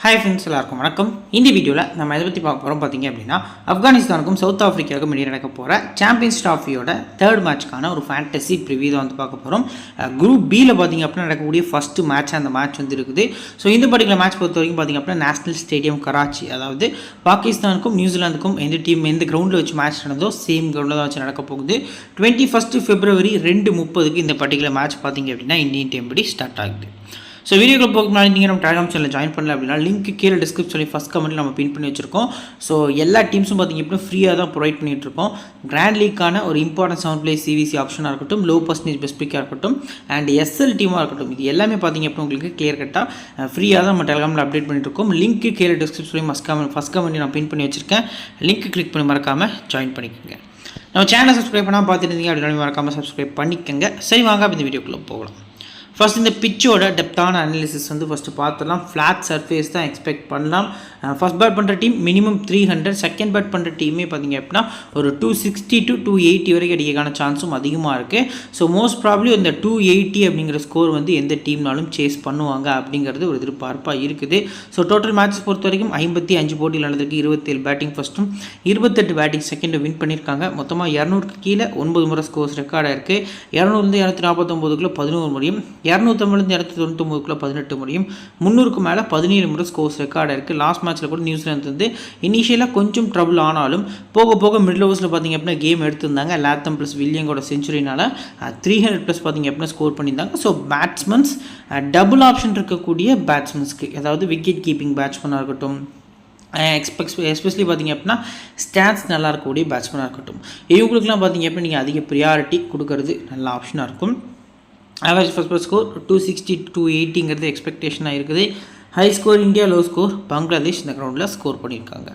Hi friends, எல்லாருக்கும் வணக்கம். இந்த வீடியோவில் நம்ம எதை பற்றி பார்க்க போகிறோம் பார்த்தீங்க அப்படின்னா, ஆப்கானிஸ்தானுக்கும் சவுத் ஆஃப்ரிக்காவுக்கும் இடையே நடக்க போகிற சாம்பியன்ஸ் ட்ராஃபியோட தேர்ட் மேட்ச்க்கான ஒரு ஃபேண்டசி ப்ரிவியூ தான் வந்து பார்க்க போகிறோம். குரூப் பியில் பார்த்தீங்க அப்படின்னா நடக்கக்கூடிய ஃபஸ்ட்டு மேட்ச் அந்த மேட்ச் வந்து இருக்குது. ஸோ இந்த பர்டிகுலர் மேட்ச் பொறுத்த வரைக்கும் பார்த்தீங்க அப்படின்னா நேஷனல் ஸ்டேடியம் கராச்சி, அதாவது பாகிஸ்தானுக்கும் நியூசிலாந்துக்கும் எந்த டீம் எந்த கிரவுண்டில் வச்சு மேட்ச் நடந்தோ சேம் கிரவுண்டில் தான் வச்சு நடக்க போகுது. 21 February 2:30 இந்த பர்டிகுலர் மேட்ச் பார்த்தீங்க அப்படின்னா இந்தியன் டைம் படி ஸ்டார்ட் ஆகுது. ஸோ வீடியோக்கு போக முன்னாடி நீங்கள் நம்ம டெலிகிராம் சேனலில் ஜாயின் பண்ணல அப்படின்னா லிங்க் கீழே டிஸ்கிரிப்ஷனில் ஃபஸ்ட் கமெண்ட்டில் நம்ம பின் பண்ணி வச்சிருக்கோம். ஸோ எல்லா டீம்ஸும் பார்த்திங்க அப்படின்னா ஃப்ரீயாக தான் ப்ரொவைட் பண்ணிகிட்ருக்கோம். கிராண்ட் லீக்கான ஒரு இம்பார்ட்டன்ட் 7 பிளே சிவிசி ஆப்ஷனாக இருக்கட்டும், லோ பர்சன்டேஜ் பெஸ்ட் பிக்காக இருக்கட்டும், அண்ட் எஸ்எல் டீமாக இருக்கட்டும், இது எல்லாமே பார்த்திங்க அப்படின்னா உங்களுக்கு கிளியர் கட்டாக ஃப்ரீயாக தான் நம்ம டெலிகிராமில் அப்டேட் பண்ணிட்டுருக்கோம். லிங்க் கீழே டிஸ்கிரிப்ஷனில் ஃபஸ்ட் கமெண்ட் நான் பின் பண்ணி வச்சிருக்கேன். லிங்க் கிளிக் பண்ணி மறக்காமல் ஜாயின் பண்ணிக்கோங்க. நம்ம சேனலை சப்ஸ்கிரைப் பண்ணால் பார்த்துருந்தீங்க அப்படின்னா மறக்காமல் சப்ஸ்கிரைப் பண்ணிக்கோங்க. சரி, வாங்க இந்த வீடியோக்குள்ளே போகலாம். ஃபர்ஸ்ட் இந்த பிச்சோட டெப்த்தான அனாலிசிஸ் வந்து ஃபஸ்ட்டு பார்த்துடலாம். ஃப்ளாட் சர்ஃபேஸ் தான் எக்ஸ்பெக்ட் பண்ணலாம். ஃபர்ஸ்ட் பேட் பண்ணுற டீம் மினிமம் 300, செகண்ட் பேட் பண்ணுற டீமே பார்த்திங்க அப்படின்னா ஒரு 260 to 280 வரைக்கும் அடிக்கிறதுக்கான சான்ஸும் அதிகமாக இருக்குது. ஸோ மோஸ்ட் ப்ராப்ளி இந்த 280 அப்படிங்கிற ஸ்கோர் வந்து எந்த டீம்னாலும் சேஸ் பண்ணுவாங்க அப்படிங்கிறது ஒரு எதிர்பார்ப்பாக இருக்குது. ஸோ டோட்டல் மேட்சஸ் பொறுத்த வரைக்கும் 55 போட்டியில் நடந்திருக்கு. 27 பேட்டிங் ஃபஸ்ட்டும் 28 பேட்டிங் செகண்டும் வின் பண்ணியிருக்காங்க. மொத்தமாக 200க்கு கீழே 9 முறை ஸ்கோர்ஸ் ரெக்கார்டாக இருக்குது. 200 249 11 முறையும், 250 299 18 முறையும், 300க்கு மேலே 17 முறை ஸ்கோர்ஸ் ரெக்கார்டாக இருக்குது. லாஸ்ட் மேட்ச்சில் கூட நியூசிலாந்து வந்து இனிஷியலாக கொஞ்சம் ட்ரபிள் ஆனாலும் போக போக மிடில் ஓவர்ஸில் பார்த்திங்க அப்படின்னா கேம் எடுத்திருந்தாங்க. லாத்தம் ப்ளஸ் வில்லியங்கோட செஞ்சுரினால் 300+ பார்த்திங்க அப்படின்னா ஸ்கோர் பண்ணியிருந்தாங்க. ஸோ பேட்ஸ்மன்ஸ் டபுள் ஆப்ஷன் இருக்கக்கூடிய பேட்ஸ்மன்ஸ்க்கு, அதாவது விக்கெட் கீப்பிங் பேட்ஸ்மனாக இருக்கட்டும், எஸ்பெஷலி பார்த்திங்க அப்படின்னா ஸ்டாட்ஸ் நல்லா இருக்கக்கூடிய பேட்ஸ்மனாக இருக்கட்டும், இவங்களுக்குலாம் பார்த்திங்க அப்படின்னா நீங்கள் அதிக ப்ரியாரிட்டி கொடுக்கறது நல்ல ஆப்ஷனாக இருக்கும். ஆவரேஜ் ஃபர்ஸ்ட் ஸ்கோர் 260 to 280 எக்ஸ்பெக்டேஷனாக இருக்குது. High score India, low score Bangladesh இந்த கிரவுண்டில் ஸ்கோர் பண்ணியிருக்காங்க.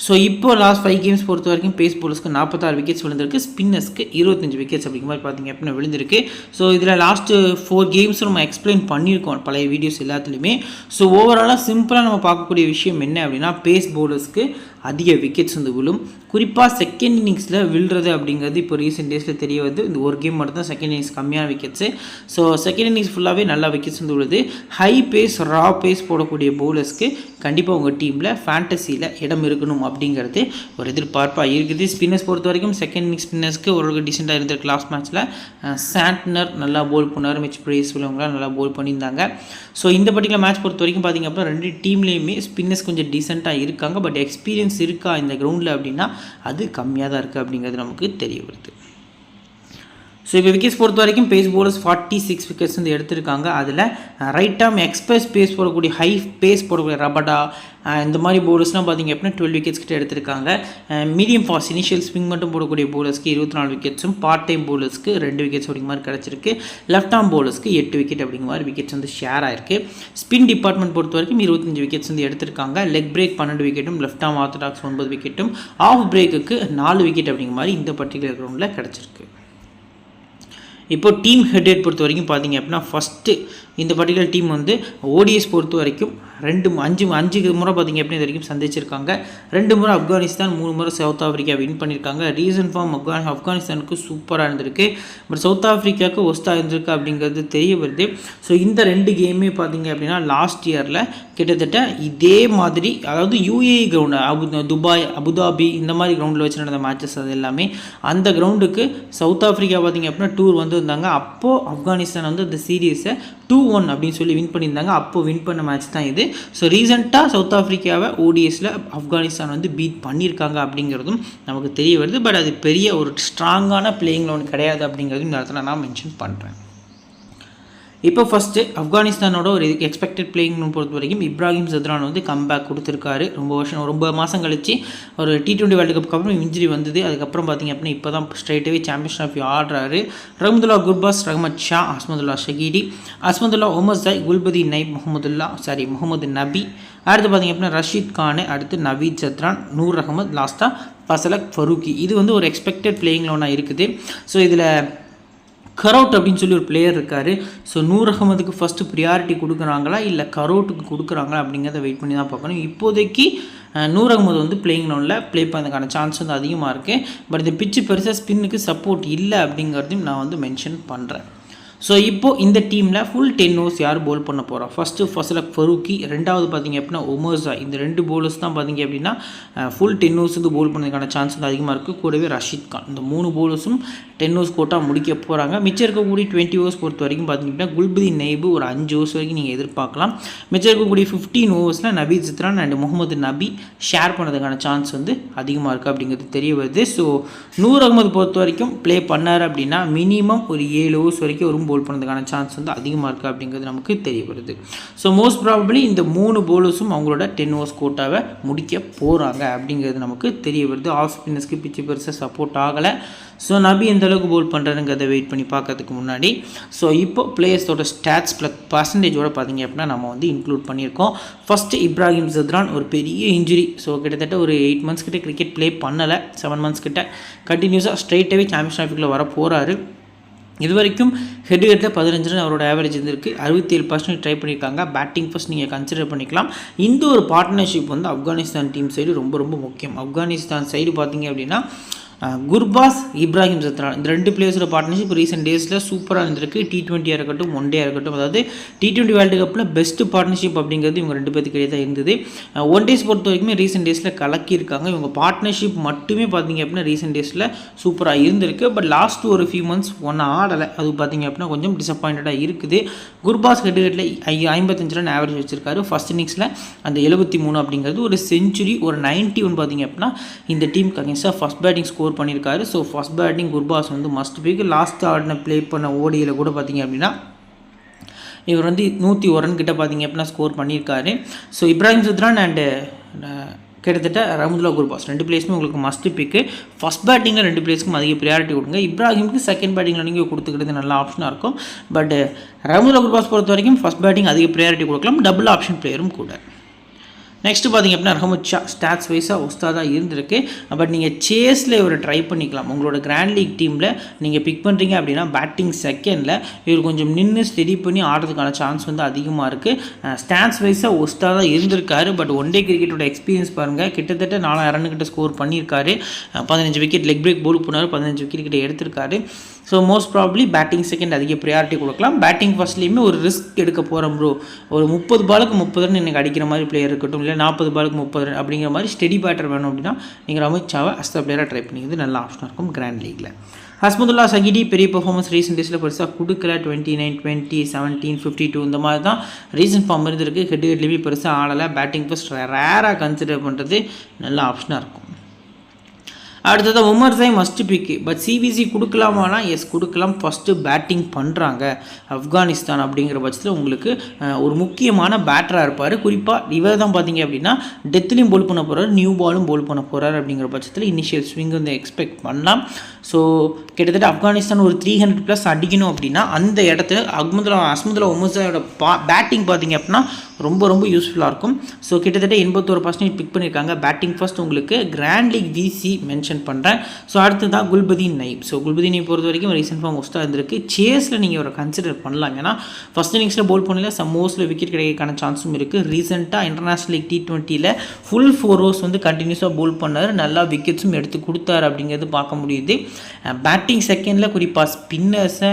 ஸோ இப்போ லாஸ்ட் 5 கேம்ஸ் பொறுத்த வரைக்கும் பேஸ் போலர்ஸ்க்கு 46 விக்கெட்ஸ் விழுந்திருக்கு, ஸ்பின்னர்ஸ்க்கு 25 விக்கெட்ஸ் அப்படிங்கிற மாதிரி பார்த்திங்க அப்படின்னா விழுந்திருக்கு. ஸோ இதில் லாஸ்ட்டு 4 கேம்ஸும் நம்ம எக்ஸ்பிளைன் பண்ணியிருக்கோம் பழைய வீடியோஸ் எல்லாத்துலேயுமே. ஸோ ஓவராலாக சிம்பிளாக நம்ம பார்க்கக்கூடிய விஷயம் என்ன அப்படின்னா, பேஸ் போலர்ஸ்க்கு அதிக விக்கெட்ஸ் வந்து விழும். குறிப்பாக செகண்ட் இன்னிங்ஸில் விழுறது அப்படிங்கிறது இப்போ ரீசெண்ட் டேஸில் தெரிய வருது. இந்த ஒரு கேம் மட்டும் தான் செகண்ட் இன்னிங்ஸ் கம்மியான விக்கெட்ஸு. ஸோ செகண்ட் இன்னிங்ஸ் ஃபுல்லாகவே நல்லா விக்கெட்ஸ் வந்து விழுது. ஹை பேஸ் ரா பேஸ் போடக்கூடிய பவுலர்ஸ்க்கு கண்டிப்பாக உங்கள் டீமில் ஃபேண்டசியில் இடம் இருக்கணும் அப்படிங்கிறது ஒரு எதிர்பார்ப்பாக இருக்குது. ஸ்பின்னர்ஸ் பொறுத்த வரைக்கும் செகண்ட் இன்னிங்ஸ் ஸ்பின்னர்ஸ்க்கு ஓரளவுக்கு டீசெண்டாக இருந்திருக்கு. லாஸ்ட் மேட்ச்சில் சாண்ட்னர் நல்லா போல் பண்ணார், மிச் பிரேஸ் உள்ளவங்களாம் நல்லா போல் பண்ணியிருந்தாங்க. ஸோ இந்த பர்டிகுலர் மேட்ச் பொறுத்த வரைக்கும் பார்த்திங்க அப்படின்னா 2 டீம்லேயுமே ஸ்பின்னர்ஸ் கொஞ்சம் டீசெண்டாக இருக்காங்க. பட் எக்ஸ்பீரியன்ஸ் இருக்கா இந்த கிரவுண்டில் அப்படின்னா அது கம்மியாக தான் இருக்குது அப்படிங்கிறது நமக்கு தெரிய வருது. ஸோ இப்போ விக்கெட்ஸ் பொறுத்த வரைக்கும் பேஸ் போலர்ஸ் 46 விக்கெட்ஸ் வந்து எடுத்திருக்காங்க. அதில் ரைட் ஆர்ம் எக்ஸ்பிரஸ் பேஸ் போடக்கூடிய ஹை பேஸ் போடக்கூடிய ரபடா இந்த மாதிரி போலர்ஸ்லாம் பார்த்திங்க அப்படின்னா 12 விக்கெட்ஸ் கிட்ட எடுத்திருக்காங்க. மீடியம் ஃபாஸ்ட் இனிஷியல் ஸ்விங் மட்டும் போடக்கூடிய போலர்ஸ்க்கு 24 விக்கெட்ஸும், பார்ட் டைம் போலர்ஸ்க்கு 2 விக்கெட்ஸ் அப்படிங்கிற மாதிரி கிடச்சிருக்கு. லெஃப்ட் ஆர்ம் போலர்ஸ்க்கு 8 விக்கெட் அப்படிங்கிற மாதிரி விக்கெட்ஸ் வந்து ஷேர் ஆயிருக்கு. ஸ்பின் டிபார்ட்மெண்ட் பொறுத்த வரைக்கும் 25 விக்கெட்ஸ் வந்து எடுத்திருக்காங்க. லெக் பிரேக் 12 விக்கெட்டும், லெஃப்ட் ஆர்ம் ஆர்த்தடாக்ஸ் 9 விக்கெட்டும், ஆஃப் பிரேக்குக்கு 4 விக்கெட் அப்படிங்கிற மாதிரி இந்த பர்டிகுலர் கிரவுண்டில் கிடச்சிருக்கு. இப்போ டீம் ஹெட் பொறுத்த வரைக்கும் பார்த்திங்க அப்படின்னா ஃபஸ்ட்டு இந்த பர்டிகுலர் டீம் வந்து ஓடிஎஸ் பொறுத்த வரைக்கும் 5 முறை பார்த்திங்க அப்படின்னா இது வரைக்கும் சந்திச்சிருக்காங்க. 2 முறை ஆப்கானிஸ்தான், 3 முறை சவுத் ஆஃப்ரிக்கா வின் பண்ணியிருக்காங்க. ரீசன் ஃபார்ம் ஆப்கானிஸ்தானுக்கு சூப்பராக இருந்திருக்கு, பட் சவுத் ஆஃப்ரிக்காவுக்கு ஒஸ்ட்டாக இருந்திருக்கு அப்படிங்கிறது தெரிய வருது. ஸோ இந்த 2 கேமே பார்த்திங்க அப்படின்னா லாஸ்ட் இயரில் கிட்டத்தட்ட இதே மாதிரி, அதாவது யூஏஇ கிரவுண்டு துபாய், அபுதாபி இந்த மாதிரி கிரவுண்டில் வச்சு நடந்த மேட்சஸ் அது எல்லாமே அந்த கிரவுண்டுக்கு சவுத் ஆஃப்ரிக்கா பார்த்திங்க அப்படின்னா டூர் வந்திருந்தாங்க. அப்போது ஆப்கானிஸ்தான் வந்து அந்த சீரீஸை 2-1 அப்படின்னு சொல்லி வின் பண்ணியிருந்தாங்க. அப்போது வின் பண்ண மேட்ச் தான் இது. ஸோ ரீசெண்டாக சவுத் ஆஃப்ரிக்காவை ஓடிஎஸில் ஆப்கானிஸ்தான் வந்து பீட் பண்ணியிருக்காங்க அப்படிங்கிறதும் நமக்கு தெரிய வருது. பட் அது பெரிய ஒரு ஸ்ட்ராங்கான பிளேயிங் லெவன் கிடையாது அப்படிங்கிறதும் இந்த இடத்துல நான் மென்ஷன் பண்ணுறேன். இப்போ ஃபஸ்ட்டு ஆப்கானிஸ்தானோட ஒரு எக்ஸ்பெக்டட் பிளேயிங் பொறுத்த வரைக்கும் இப்ராஹிம் ஜத்ரான் வந்து கம்பேக் கொடுத்துருக்காரு. ரொம்ப மாதம் கழிச்சு ஒரு T20 வேர்ல்டு கப்புக்கு அப்புறம் இன்ஜுரி வந்தது. அதுக்கப்புறம் பார்த்திங்க அப்படின்னா இப்போ தான் ஸ்ட்ரைட்டாகவே சாம்பியன்ஸ் ட்ராஃபி ஆடுறாரு. ரஹமதுல்லா குர்பாஸ், ரஹமத் ஷா, அஸ்மதுல்லா ஷகீடி, அஸ்மதுல்லா ஒமர் ஜாய், குல்பதி நைப், முகமது நபி, அடுத்து பார்த்திங்க அப்படின்னா ரஷீத் கானு, அடுத்து நவீத் ஜத்ரான், நூர் அகமது, லாஸ்ட்டாக ஃபசலக் ஃபரூக்கி. இது வந்து ஒரு எக்ஸ்பெக்டட் பிளேயிங் லெவனாக இருக்குது. ஸோ இதில் கரோட் அப்படின்னு சொல்லி ஒரு பிளேயர் இருக்கார். ஸோ நூர் அகமதுக்கு ஃபஸ்ட்டு ப்ரியாரிட்டி கொடுக்குறாங்களா இல்லை கரோட்டுக்கு கொடுக்குறாங்களா அப்படிங்கிறத வெயிட் பண்ணி தான் பார்க்கணும். இப்போதைக்கு நூர் அகமது வந்து பிளேயிங் லெவனில் ப்ளே பண்ணுறதுக்கான சான்ஸ் வந்து அதிகமாக இருக்குது. பட் இந்த பிச்சு பெருசாக ஸ்பின்னுக்கு சப்போர்ட் இல்லை அப்படிங்கிறதையும் நான் வந்து மென்ஷன் பண்ணுறேன். ஸோ இப்போது இந்த டீமில் ஃபுல் 10 ஓவர்ஸ் யார் போல் பண்ண போகிறா? ஃபஸ்ட்டு ஃபசலக் ஃபரூக்கி, ரெண்டாவது பார்த்தீங்க அப்படின்னா உமர்ஸா. இந்த 2 போலர்ஸ் தான் பார்த்தீங்க அப்படின்னா ஃபுல் 10 ஓவர்ஸ் வந்து போல் பண்ணதுக்கான சான்ஸ் வந்து அதிகமாக இருக்குது. கூடவே ரஷீத் கான். இந்த 3 போலர்ஸும் 10 ஓவர்ஸ் கோட்டா முடிக்க போகிறாங்க. மிச்சம் இருக்கக்கூடிய 20 ஓவர்ஸ் பொறுத்த வரைக்கும் பார்த்தீங்க அப்படின்னா குல்பதீன் நைபு ஒரு 5 ஓவர்ஸ் வரைக்கும் நீங்கள் எதிர்பார்க்கலாம். மிச்சம் இருக்கக்கூடிய 15 ஓவர்ஸில் நபீத் சித்ரான் அண்ட் முகமது நபி ஷேர் பண்ணதுக்கான சான்ஸ் வந்து அதிகமாக இருக்குது அப்படிங்கிறது தெரிய வருது. ஸோ நூர் அகமது பொறுத்த வரைக்கும் ப்ளே பண்ணார் அப்படின்னா மினிமம் ஒரு 7 ஓவர்ஸ் வரைக்கும் ஒரு போல் பண்ணதுக்கான சான்ஸ் வந்து அதிகமாக இருக்குது அப்படிங்கிறது நமக்கு தெரிய வருது. ஸோ மோஸ்ட் ப்ராபபிளி இந்த 3 போலர்ஸும் அவங்களோட 10 ஓவர்ஸ் கோட்டாவை முடிக்க போகிறாங்க அப்படிங்கிறது நமக்கு தெரிய வருது. ஆஃப் ஸ்பின்னர்ஸ்க்கு பிச்சு பெருசாக சப்போர்ட் ஆகலை. ஸோ நபி எந்த அளவுக்கு போல் பண்ணுறதுங்கிறத வெயிட் பண்ணி பார்க்கறதுக்கு முன்னாடி ஸோ இப்போ பிளேயர்ஸோட ஸ்டாட்ஸ் ப்ளஸ் பர்சன்டேஜோட பார்த்தீங்க அப்படின்னா நம்ம வந்து இன்க்ளூட் பண்ணியிருக்கோம். ஃபஸ்ட்டு இப்ராஹிம் ஜத்ரான் ஒரு பெரிய இன்ஜுரி. ஸோ கிட்டத்தட்ட ஒரு 8 மந்த்ஸ் கிட்ட கிரிக்கெட் ப்ளே பண்ணலை. 7 மந்த்ஸ் கிட்ட கண்டினியூஸாக ஸ்ட்ரைட்டாகவே சாம்பியன்ஸ் ட்ராஃபிக்கில் வர போகிறாரு. இது வரைக்கும் ஹெட்ல 15 ரன் அவரோட ஆவரேஜ் இருந்திருக்கு. 67% ட்ரை பண்ணியிருக்காங்க. பேட்டிங் ஃபர்ஸ்ட் நீங்கள் கன்சிடர் பண்ணிக்கலாம். இந்த ஒரு பார்ட்னர்ஷிப் வந்து ஆப்கானிஸ்தான் டீம் சைடு ரொம்ப ரொம்ப முக்கியம். ஆப்கானிஸ்தான் சைடு பார்த்தீங்க அப்படின்னா குர்பாஸ், இப்ராஹிம் ஜத்ரான் இந்த 2 பிளேயர்ஸோட பார்ட்னர்ஷிப் ரீசெண்ட் டேஸில் சூப்பராக இருந்திருக்கு. T20 இருக்கட்டும், ஒன் டே இருக்கட்டும். அதாவது T20 வேர்ல்டு கப்பில் பெஸ்ட் பார்ட்னர்ஷிப் அப்படிங்கிறது இவங்க 2 பேருக்கு இடையே தான் இருந்தது. ஒன் டேஸ் பொறுத்த வரைக்குமே ரீசெண்ட் டேஸில் கலக்கியிருக்காங்க. இவங்க பார்ட்னர்ஷிப் மட்டுமே பார்த்தீங்க அப்படின்னா ரீசெண்ட் டேஸில் சூப்பராக இருந்திருக்கு. பட் லாஸ்ட் ஒரு ஃபியூ மந்த்ஸ் ஒன்றும் ஆடலை. அது பார்த்தீங்க அப்படின்னா கொஞ்சம் டிசப்பாயிண்டடாக இருக்குது. குர்பாஸ் ஹெட்டில் 55 ரன் ஆவரேஜ் வச்சிருக்காரு. ஃபர்ஸ்ட் இன்னிங்ஸில் அந்த 73 அப்படிங்கிறது ஒரு செஞ்சுரி, ஒரு 91 பார்த்தீங்க அப்படின்னா இந்த டீமுக்கு அகேன்ஸ்டாக ஃபஸ்ட் பேட்டிங் ஸ்கோர் பண்ணியிருக்காரு. ஸோ ஃபஸ்ட் பேட்டிங் குர்பாஸ் வந்து மஸ்ட் பிக். லாஸ்ட் ஆடின ப்ளே பண்ண ஓடியில் கூட பார்த்தீங்க அப்படின்னா இவர் வந்து 101 ரன் கிட்ட பார்த்தீங்க அப்படின்னா ஸ்கோர் பண்ணியிருக்காரு. ஸோ இப்ராஹிம் ஜத்ரான் அண்டு கிட்டத்தட்ட ரஹமதுல்லா குர்பாஸ் 2 பிளேஸுமே உங்களுக்கு மஸ்ட் பிக்கு. ஃபஸ்ட் பேட்டிங்கில் 2 பிளேஸ்க்கும் அதிக ப்ரியாரிட்டி கொடுங்க. இப்ராஹிமுக்கு செகண்ட் பேட்டிங்கில் நீங்கள் கொடுத்துக்கிறது நல்ல ஆப்ஷனாக இருக்கும். பட் ரஹமதுல்லா குர்பாஸ் பொறுத்த வரைக்கும் ஃபஸ்ட் பேட்டிங் அதிக ப்ரியாரிட்டி கொடுக்கலாம். டபுள் ஆப்ஷன் பிளேயரும் கூட. நெக்ஸ்ட்டு பார்த்திங்க அப்படின்னா ரஹமத் ஷா ஸ்டாட்ஸ் வைஸாக உஸ்தாதாக இருந்திருக்கு. பட் நீங்கள் சேஸில் இவரை ட்ரை பண்ணிக்கலாம். உங்களோட கிராண்ட் லீக் டீமில் நீங்கள் பிக் பண்ணுறீங்க அப்படின்னா பேட்டிங் செகண்டில் இவர் கொஞ்சம் நின்று ஸ்டெடி பண்ணி ஆடுறதுக்கான சான்ஸ் வந்து அதிகமாக இருக்குது. ஸ்டாட்ஸ் வைஸாக உஸ்தாதாக இருந்திருக்காரு. பட் ஒன் டே கிரிக்கெட்டோட எக்ஸ்பீரியன்ஸ் பாருங்கள். கிட்டத்தட்ட 4000 ரன் கிட்ட ஸ்கோர் பண்ணியிருக்காரு. 15 விக்கெட் லெக் பிரேக் போல் போனார். 15 விக்கெட் கிட்ட எடுத்திருக்காரு. So most probably batting second அதிக ப்ரியாரிட்டி கொடுக்கலாம். பேட்டிங் ஃபர்ஸ்ட்லேயுமே ஒரு ரிஸ்க் எடுக்க போகிறோம் ப்ரோ. ஒரு 30 பாலுக்கு 30 ரன் எனக்கு அடிக்கிற மாதிரி பிளேயர் இருக்கட்டும், இல்லை 40 பாலுக்கு 30 ரன் அப்படிங்கிற மாதிரி ஸ்டெடி பேட்டர் வேணும் அப்படின்னா நீங்கள் ரஹமத் ஷாவை அஸ்த பிளேயராக ட்ரை பண்ணிக்கிறது நல்ல ஆப்ஷனாக இருக்கும் கிராண்ட் லீக்கில். ஹஸ்மதுல்லா சகிடி பெரிய பர்ஃபார்மன்ஸ் ரீசெண்ட் டேஸில் பெருசாக கொடுக்கல. 29, 20, 17, 52 இந்த மாதிரி தான் ரீசெண்ட் ஃபார்ம் இருந்திருக்கு. ஹெட்லேயுமே பெருசாக ஆடலை. பேட்டிங் ஃபர்ஸ்ட் ரேராக கன்சிடர் பண்ணுறது நல்ல ஆப்ஷனாக இருக்கும். அடுத்தது உமர்ஸை மஸ்ட் பிக்கு. பட் சிபிசி கொடுக்கலாமானா எஸ் கொடுக்கலாம். ஃபஸ்ட்டு பேட்டிங் பண்ணுறாங்க ஆப்கானிஸ்தான் அப்படிங்கிற பட்சத்தில் உங்களுக்கு ஒரு முக்கியமான பேட்டராக இருப்பார். குறிப்பாக இவர் தான் பார்த்தீங்க அப்படின்னா டெத்லையும் போல் பண்ண போகிறார், நியூ பாலும் போல் பண்ண போகிறார். அப்படிங்கிற பட்சத்தில் இனிஷியல் ஸ்விங் வந்து எக்ஸ்பெக்ட் பண்ணலாம். ஸோ கிட்டத்தட்ட ஆப்கானிஸ்தான் ஒரு 300+ அடிக்கணும் அப்படின்னா அந்த இடத்துல அஸ்மதுல்லா உமர்ஸோட பேட்டிங் பார்த்தீங்க அப்படின்னா ரொம்ப ரொம்ப யூஸ்ஃபுல்லாக இருக்கும். ஸோ கிட்டத்தட்ட 81% பிக் பண்ணியிருக்காங்க. பேட்டிங் ஃபர்ஸ்ட் உங்களுக்கு கிராண்ட் லீக் விசி மென்ஷன் பண்ணுறேன். ஸோ அடுத்து தான் குல்பதீன் நைப். ஸோ குல்பதீன் நைப் பொறுத்த வரைக்கும் ரீசெண்ட் ஃபார்ம் ஒஸ்ட்டாக இருந்திருக்கு. சேஸில் நீங்கள் ஒரு கன்சிடர் பண்ணலாம். ஏன்னா ஃபஸ்ட் இன்னிங்ஸில் போல் பண்ணல, மோஸ்ட்டில் விக்கெட் கிடைக்கான சான்ஸும் இருக்குது. ரீசெண்டாக international league T20 full 4 overs வந்து கண்டினியூஸாக போல் பண்ணார். நல்லா விக்கெட்ஸும் எடுத்து கொடுத்தாரு அப்படிங்கிறது பார்க்க முடியுது. பேட்டிங் செகண்டில் குறிப்பாக ஸ்பின்னர்ஸை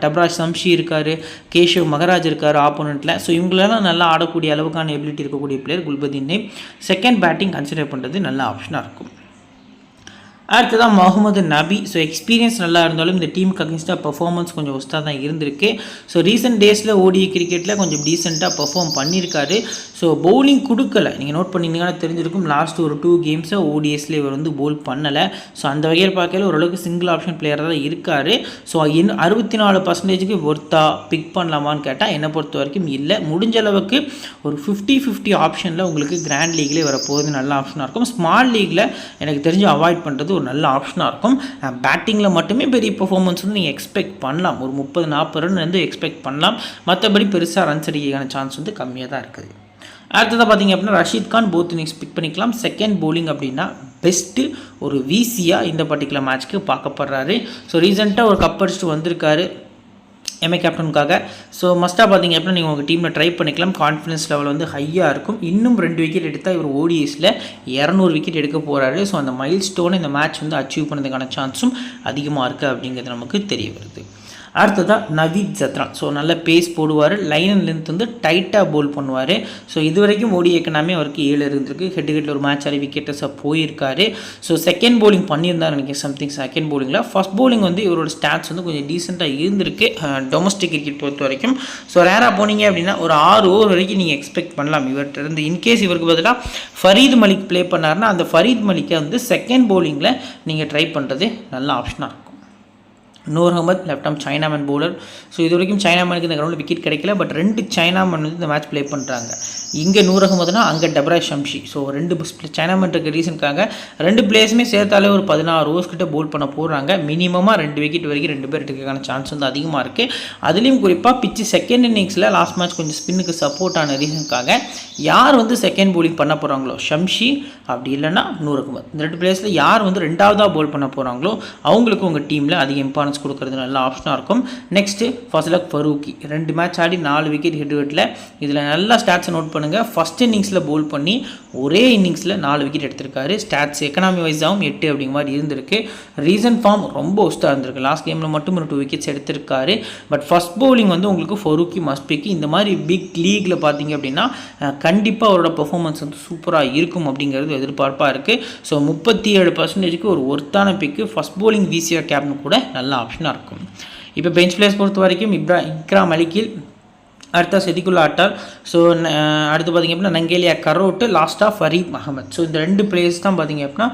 டப்ராஜ் சம்ஷி இருக்கார், கேஷவ் மகராஜ் இருக்கார் ஆப்போனண்ட்டில். ஸோ இவங்களெல்லாம் நல்லா ஆடக்கூடிய அளவுக்கான எபிலிட்டி இருக்கக்கூடிய player Gulbadin Naib. Second batting consider பண்ணுறது நல்ல ஆப்ஷனாக இருக்கும். அடுத்ததான் முகமது நபி. ஸோ எக்ஸ்பீரியன்ஸ் நல்லா இருந்தாலும் இந்த டீமுக்கு அகேன்ஸ்டாக பர்ஃபார்மன்ஸ் கொஞ்சம் ஒஸ்ட்டாக தான் இருந்திருக்கு. ஸோ ரீசெண்ட் டேஸில் ஓடிஐ கிரிக்கெட்டில் கொஞ்சம் டீசெண்டாக பர்ஃபார்ம் பண்ணியிருக்காரு. ஸோ பவுலிங் கொடுக்கல. நீங்கள் நோட் பண்ணிங்கன்னா தெரிஞ்சிருக்கும். லாஸ்ட் ஒரு 2 கேம்ஸை ஓடிஎஸில் இவர் வந்து போல் பண்ணலை. ஸோ அந்த வகையில் பார்க்கல ஓரளவுக்கு சிங்கிள் ஆப்ஷன் பிளேயராக தான் இருக்கார். ஸோ 64%க்கு ஒர்த்தா பிக் பண்ணலாமான்னு கேட்டால் என்னை பொறுத்த வரைக்கும் இல்லை. முடிஞ்ச அளவுக்கு ஒரு 50-50 ஆப்ஷனில் உங்களுக்கு கிராண்ட் லீக்லேயே வரப்போகுது நல்ல ஆப்ஷனாக இருக்கும். ஸ்மால் லீக்கில் எனக்கு தெரிஞ்சு அவாய்ட் பண்ணுறது ஒரு நல்ல ஆப்ஷனாக இருக்கும். பேட்டிங்கில் மட்டுமே பெரிய பர்ஃபார்மன்ஸ் வந்து நீங்கள் எக்ஸ்பெக்ட் பண்ணலாம். ஒரு 30-40 ரன் வந்து எக்ஸ்பெக்ட் பண்ணலாம். மற்றபடி பெருசாக ரன்ஸ் அடிக்கான சான்ஸ் வந்து கம்மியாக தான் இருக்குது. அடுத்ததாக பார்த்தீங்க அப்படின்னா Rashid Khan both innings pick பண்ணிக்கலாம். செகண்ட் பவுலிங் அப்படின்னா பெஸ்ட்டு ஒரு விசியாக இந்த பர்டிகுலர் மேட்ச்க்கு பார்க்கப்படுறாரு. ஸோ ரீசெண்டாக ஒரு கப் அடிச்சுட்டு வந்திருக்காரு எம்ஏ கேப்டனுக்காக. ஸோ மஸ்ட்டாக பார்த்தீங்க அப்படின்னா நீங்கள் உங்கள் டீமில் ட்ரை பண்ணிக்கலாம். கான்ஃபிடன்ஸ் லெவல் வந்து ஹையாக இருக்கும். இன்னும் 2 விக்கெட் எடுத்தால் இவர் ஓடிஎஸில் 200 விக்கெட் எடுக்க போகிறாரு. ஸோ அந்த மைல் ஸ்டோனை இந்த மேட்ச் வந்து அச்சீவ் பண்ணதுக்கான சான்ஸும் அதிகமாக இருக்குது அப்படிங்கிறது நமக்கு தெரிய வருது. அடுத்ததாக நவீத் ஜத்ரான். ஸோ நல்ல பேஸ் போடுவார், லைன் அண்ட் லென்த் வந்து டைட்டாக போல் பண்ணுவார். ஸோ இது வரைக்கும் ஓடி எக்கனாமே அவருக்கு 7 இருந்திருக்கு. ஹெட் ஒரு மேட்ச் ஆடி விக்கெட்டஸாக போயிருக்காரு. ஸோ செகண்ட் போலிங் பண்ணியிருந்தார் நினைக்கிறேன் சம்திங் செகண்ட் போலிங்கில். ஃபர்ஸ்ட் போலிங் வந்து இவரோட ஸ்டாட்ஸ் வந்து கொஞ்சம் டீசெண்டாக இருந்திருக்கு டொமஸ்டிக் கிரிக்கெட் பொறுத்த வரைக்கும். ஸோ ரேராக போனீங்க அப்படின்னா ஒரு 6 ஓவர் வரைக்கும் நீங்கள் எக்ஸ்பெக்ட் பண்ணலாம் இவர்கிட்ட இருந்து. இன்கேஸ் இவருக்கு பதிலாக ஃபரீத் மலிக் ப்ளே பண்ணார்னா அந்த ஃபரீத் மலிக்கை வந்து செகண்ட் போலிங்கில் நீங்கள் ட்ரை பண்ணுறது நல்ல ஆப்ஷனாக இருக்கும். Noor Ahmad left arm chinaman bowler. So இது வரைக்கும் சைனாமேனுக்கு இந்த கிரௌண்டில் விக்கெட் கிடைக்கல. பட் 2 சைனாமேன் வந்து இந்த மேட்ச் ப்ளே பண்ணுறாங்க. இங்கே நூர் அகமதுனா அங்கே டப்ரா ஷம்ஷி. ஸோ 2 சைனாமேன் இருக்க ரீசனுக்காக 2 பிளேஸுமே சேர்த்தாலே ஒரு 16 ஓவர்ஸ் கிட்ட போல் பண்ண போடுறாங்க. மினிமமாக 2 விக்கெட் வரைக்கும் 2 பேர் எடுக்கிறதுக்கான சான்ஸ் வந்து அதிகமாக இருக்குது. அதுலேயும் குறிப்பாக பிச்சு செகண்ட் இன்னிங்ஸில் லாஸ்ட் மேட்ச் கொஞ்சம் ஸ்பின்னுக்கு சப்போர்ட் ஆன ரீசனுக்காக யார் வந்து செகண்ட் போலிங் பண்ண போகிறாங்களோ ஷம்ஷி அப்படி இல்லைன்னா நூர் அகமத், இந்த 2 பிளேஸில் யார் வந்து 2ஆவதாக போல் பண்ண போகிறாங்களோ அவங்களுக்கு உங்கள் டீமில் அதிக இம்பார்ட்டன்ஸ் கொடுக்கறது நல்ல ஆப்ஷனாக இருக்கும். நெக்ஸ்ட்டு ஃபஸ்லக் ஃபரூக்கி 2 மேட்ச் ஆடி 4 விக்கெட் ஹெட்ல. இதில் நல்லா ஸ்டாட்ஸை நோட் பண்ணுங்கள். ஃபஸ்ட் இன்னிங்ஸில் போல் பண்ணி ஒரே இன்னிங்ஸில் 4 விக்கெட் எடுத்திருக்காரு. ஸ்டாட்ஸ் எக்கனாமி வைஸாகவும் 8 அப்படிங்கிற மாதிரி இருந்திருக்கு. ரீசன்ட் ஃபார்ம் ரொம்ப ஒஸ்ட்டாக இருந்திருக்கு. லாஸ்ட் கேமில் மட்டும் 2 விக்கெட்ஸ் எடுத்திருக்காரு. பட் ஃபஸ்ட் பவுலிங் வந்து உங்களுக்கு ஃபரூக்கி மஸ்ட் பிக். இந்த மாதிரி பிக் லீக்ல பார்த்தீங்க அப்படின்னா கண்டிப்பாக அவரோட பெர்ஃபார்மன்ஸ் வந்து சூப்பராக இருக்கும் அப்படிங்கிறது எதிர்பார்ப்பாக இருக்குது. ஸோ 37% ஒரு ஒர்த்தான பிக்கு. ஃபஸ்ட் பவுலிங் விசிஆர் கேப்னு கூட நல்ல ஆப்ஷனாக இருக்கும். இப்போ பெஞ்ச் பிளேயர்ஸ் பொறுத்த வரைக்கும் இக்ராம் அலிகில், அடுத்த செதிகுல்லா அட்டார். ஸோ அடுத்து பார்த்திங்க அப்படின்னா நங்கேலியா கரோட்டு, லாஸ்ட்டாக ஃபரீத் அகமத். ஸோ இந்த 2 பிளேயர்ஸ் தான் பார்த்திங்க அப்படின்னா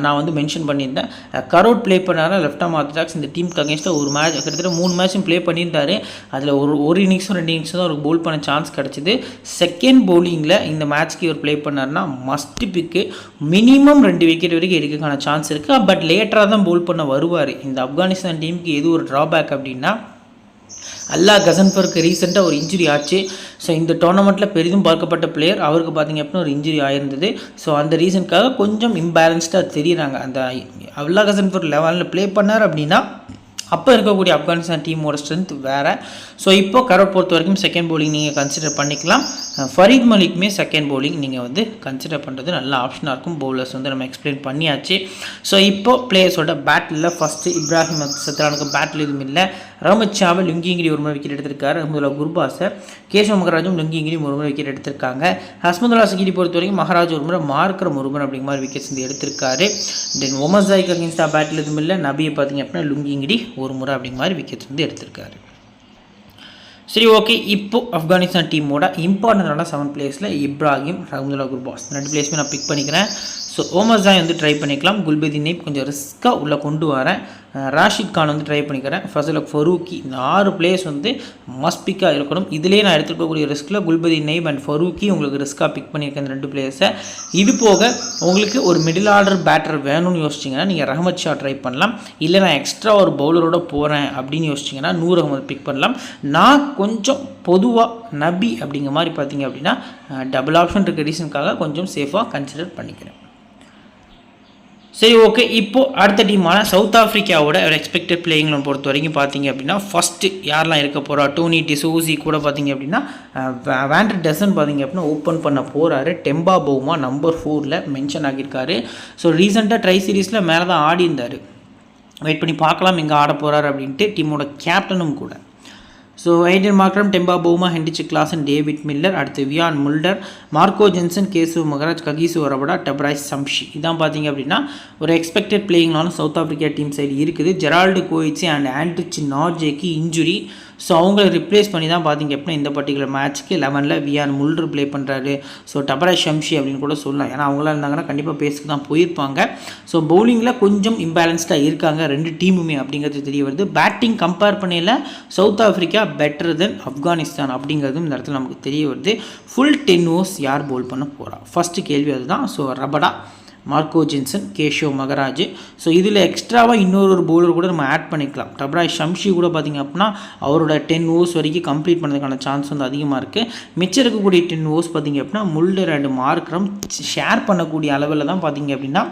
நான் வந்து மென்ஷன் பண்ணியிருந்தேன். கரோட் ப்ளே பண்ணாரா லெஃப்ட் ஆம் ஆர்த்தடாக்ஸ். இந்த டீமுக்கு அகேன்ஸ்டாக ஒரு மேட்ச் கிட்டத்தட்ட 3 மேட்சும் ப்ளே பண்ணியிருந்தார். அதில் ஒரு இன்னிங்ஸும் 2 இன்னிங்ஸும் தான் ஒரு போல் பண்ண சான்ஸ் கிடச்சிது. செகண்ட் பவுலிங்கில் இந்த மேட்ச்க்கு இவர் ப்ளே பண்ணார்னா மஸ்ட் பிக்கு. மினிமம் 2 விக்கெட் வரைக்கும் எடுக்கிறதுக்கான சான்ஸ் இருக்குது. பட் லேட்டராக தான் போல் பண்ண வருவார். இந்த ஆப்கானிஸ்தான் டீமுக்கு எது ஒரு ட்ராபேக் அப்படின்னா அல்லா கசன்பருக்கு ரீசெண்டாக ஒரு இன்ஜுரி ஆச்சு. ஸோ இந்த டோர்னமெண்ட்டில் பெரிதும் பார்க்கப்பட்ட பிளேயர், அவருக்கு பார்த்திங்க அப்படின்னா ஒரு இன்ஜுரி ஆயிருந்தது. ஸோ அந்த ரீசனுக்காக கொஞ்சம் இம்பேலன்ஸ்டாக தெரியுறாங்க. அந்த அல்லா கசன்பர் லெவலில் ப்ளே பண்ணார் அப்படின்னா அப்போ இருக்கக்கூடிய ஆப்கானிஸ்தான் டீமோட ஸ்ட்ரென்த் வேறு. ஸோ இப்போ கரோட் பொறுத்த வரைக்கும் செகண்ட் பவுலிங் நீங்கள் கன்சிடர் பண்ணிக்கலாம். ஃபரீத் மலிக்குமே செகண்ட் பவுலிங் நீங்கள் வந்து கன்சிடர் பண்ணுறது நல்ல ஆப்ஷனாக இருக்கும். பவுலர்ஸ் வந்து நம்ம எக்ஸ்பிளைன் பண்ணியாச்சு. ஸோ இப்போது பிளேயர்ஸோட பேட்டில் ஃபஸ்ட்டு இப்ராஹிம் சத்ரானுக்கு பேட்டில் எதுவும் இல்லை. ரஹமத் ஷாவை லுங்கிங்கிரி ஒரு முறை விக்கெட் எடுத்திருக்காரு. அஹமதுல்லா குர்பாஸை, கேஷவ் மகராஜும் லுங்கிங்கிரியும் ஒரு முறை விக்கெட் எடுத்திருக்காங்க. ஹஸ்மதுல்லா சகிரி பொறுத்த வரைக்கும் மகராஜ் ஒரு முறை, மார்க்கரம் ஒரு முறை அப்படிங்கிற மாதிரி விக்கெட்ஸ் வந்து எடுத்திருக்காரு. தென் ஒமர்சாய்க்கு அகேன்ஸ்டாக பேட்டில் எதுவும் இல்லை. நபியை பார்த்திங்க அப்படின்னா லுங்கிங்கிரி ஒரு முறை அப்படிங்கிற மாதிரி விக்கெட்ஸ் வந்து எடுத்திருக்காரு. சரி, ஓகே. இப்போது ஆப்கானிஸ்தான் டீமோட இம்பார்ட்டண்டான 7 பிளேயர்ஸில் இப்ராஹிம், ரஹமதுல்லா குர்பாஸ் 2 பிளேயர்ஸுமே நான் பிக் பண்ணிக்கிறேன். ஸோ ஓமர்ஸாய் வந்து ட்ரை பண்ணிக்கலாம். குல்பதீன் நைப் கொஞ்சம் ரிஸ்க்காக உள்ளே கொண்டு வரேன். ராஷித் கான் வந்து ட்ரை பண்ணிக்கிறேன். ஃபசலக் ஃபரூக்கி, இந்த 6 பிளேயர்ஸ் வந்து மஸ்ட் பிக்காக இருக்கணும். இதிலே நான் எடுத்துக்கக்கூடிய ரிஸ்கில் குல்பதீன் நைப் அண்ட் ஃபரூக்கி உங்களுக்கு ரிஸ்க்காக பிக் பண்ணியிருக்கேன். இந்த 2 பிளேயர்ஸை. இது போக உங்களுக்கு ஒரு மிடில் ஆர்டர் பேட்டர் வேணும்னு யோசிச்சிங்கன்னா நீங்கள் ரஹமத் ஷா ட்ரை பண்ணலாம். இல்லை நான் எக்ஸ்ட்ரா ஒரு பவுலரோட போகிறேன் அப்படின்னு யோசிச்சிங்கன்னா நூர் அகமது பிக் பண்ணலாம். நான் கொஞ்சம் பொதுவாக நபி அப்படிங்கிற மாதிரி பார்த்தீங்க அப்படின்னா டபுள் ஆப்ஷன் இருக்க ரீசனுக்காக கொஞ்சம் சேஃபாக கன்சிடர் பண்ணிக்கிறேன். சரி, ஓகே. இப்போது அடுத்த டீமான சவுத் ஆஃப்ரிக்காவோட ஒரு எக்ஸ்பெக்டட் பிளேயிங்ல பொறுத்த வரைக்கும் பார்த்தீங்க அப்படின்னா ஃபஸ்ட்டு யாரெல்லாம் இருக்க போகிறா, டோனி டிசோசி கூட பார்த்தீங்க அப்படின்னா வேண்டர் டெசன் பார்த்தீங்க அப்படின்னா ஓப்பன் பண்ண போகிறாரு. டெம்பா பவுமா நம்பர் 4ல் மென்ஷன் ஆகியிருக்காரு. ஸோ ரீசெண்டாக ட்ரை சீரீஸில் மேலே தான் ஆடி இருந்தார். வெயிட் பண்ணி பார்க்கலாம் எங்கே ஆட போகிறாரு அப்படின்ட்டு. டீமோட கேப்டனும் கூட. So Aiden Markram, Temba Bavuma, Heinrich Klaasen, David Miller, அடுத்து Wiaan Mulder, Marco Jansen, Keshav Maharaj, Kagiso Rabada, Tabraiz Shamsi. இதான் பார்த்தீங்க அப்படின்னா ஒரு எக்ஸ்பெக்டட் பிளேயிங்னாலும் சவுத் ஆஃப்ரிக்கா டீம் சைடு இருக்குது. ஜெரால்டு கோயிட்ஸி அண்ட் ஆண்ட்ரிச் நார்ஜேக்கு இன்ஜுரி. ஸோ அவங்கள ரிப்ளேஸ் பண்ணி தான் பார்த்தீங்க அப்படின்னா இந்த பர்டிகுலர் மேட்ச்க்கு 11ல் வியான் முல்டர் ப்ளே பண்ணுறாரு. ஸோ டப்ராய்ஸ் ஷம்ஷி அப்படின்னு கூட சொல்லலாம். ஏன்னா அவங்களாம் இருந்தாங்கன்னா கண்டிப்பாக பேஸுக்கு தான் போயிருப்பாங்க. ஸோ பவுலிங்கில் கொஞ்சம் இம்பேலன்ஸ்டாக இருக்காங்க 2 டீமுமே அப்படிங்கிறது தெரிய வருது. பேட்டிங் கம்பேர் பண்ணையில் சவுத் ஆஃப்ரிக்கா பெட்டர் தென் ஆப்கானிஸ்தான் அப்படிங்கிறதும் இந்த இடத்துல நமக்கு தெரிய வருது. ஃபுல் 10 ஓவர்ஸ் யார் பவுல் பண்ண போகிறா, ஃபஸ்ட்டு கேள்வி அதுதான். So Rabada, Marco Jansen, Keshav Maharaj. So இதில் எக்ஸ்ட்ராவாக இன்னொரு பவுலர் கூட நம்ம ஆட் பண்ணிக்கலாம். டப்ராய்ஸ் ஷம்ஷி கூட பார்த்திங்க அப்படின்னா அவரோட 10 ஓவர்ஸ் வரைக்கும் கம்ப்ளீட் பண்ணுறதுக்கான சான்ஸ் வந்து அதிகமாக இருக்குது. மிச்சம் இருக்கக்கூடிய 10 ஓவர்ஸ் பார்த்திங்க அப்படின்னா முல்டர் அண்ட் மார்க்ரம் ஷேர் பண்ணக்கூடிய அளவில் தான் பார்த்திங்க அப்படின்னா